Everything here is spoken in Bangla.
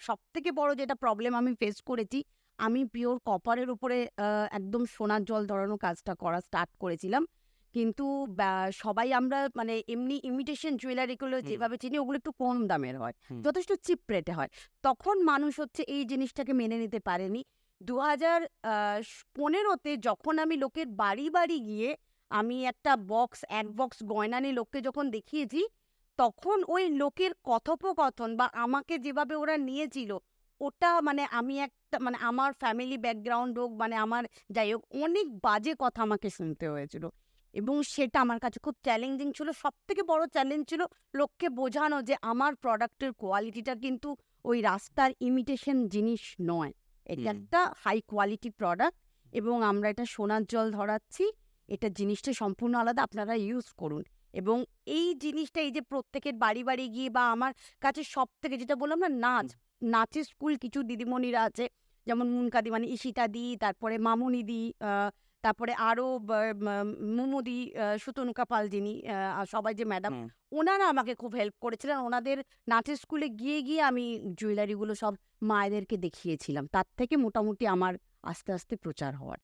সবথেকে বড় যেটা প্রবলেম আমি ফেস করেছি, আমি পিওর কপারের উপরে একদম সোনার জল ধরানো কাজটা করা স্টার্ট করেছিলাম। কিন্তু সবাই আমরা মানে এমনি ইমিটেশন জুয়েলারিগুলো হুম, যেভাবে চিনি ওগুলো একটু কম দামের হয়। হুম, যথেষ্ট চিপ রেটে হয়। তখন মানুষ হচ্ছে এই জিনিসটাকে মেনে নিতে পারেনি। ২০১৫ তে যখন আমি লোকের বাড়ি, বাড়ি গিয়ে আমি একটা এক বক্স গয়না নিয়ে লোককে যখন দেখিয়েছি, তখন ওই লোকের কথোপকথন বা আমাকে যেভাবে ওরা নিয়েছিল, ওটা মানে আমি একটা মানে আমার ফ্যামিলি ব্যাকগ্রাউন্ড হোক মানে আমার যাই হোক, অনেক বাজে কথা আমাকে শুনতে হয়েছিল। এবং সেটা আমার কাছে খুব চ্যালেঞ্জিং ছিল। সবথেকে বড় চ্যালেঞ্জ ছিল লোককে বোঝানো যে আমার প্রোডাক্টের কোয়ালিটিটা কিন্তু ওই রাস্তার ইমিটেশন জিনিস নয়। এটা হুম, একটা হাই কোয়ালিটি প্রোডাক্ট এবং আমরা এটা সোনার জল ধরাচ্ছি। এটা জিনিসটা সম্পূর্ণ আলাদা। আপনারা ইউজ করুন। এবং এই জিনিসটা এই যে প্রত্যেকের বাড়ি, বাড়ি গিয়ে বা আমার কাছে সবথেকে যেটা বললাম না হুম, নাচের স্কুল কিছু দিদিমণিরা আছে। যেমন মুনকাদি মানে ঈশিতাদি, তারপরে মামুনিদি, তারপরে আরো মুমুদি, সুতনুকা পাল যিনি সবাই যে ম্যাডাম, হুম। ওনারা আমাকে খুব হেল্প করেছিলেন। ওনাদের নাচের স্কুলে গিয়ে, গিয়ে আমি জুয়েলারিগুলো সব মায়েদেরকে দেখিয়েছিলাম। তার থেকে মোটামুটি আমার আস্তে, আস্তে প্রচার হওয়ার।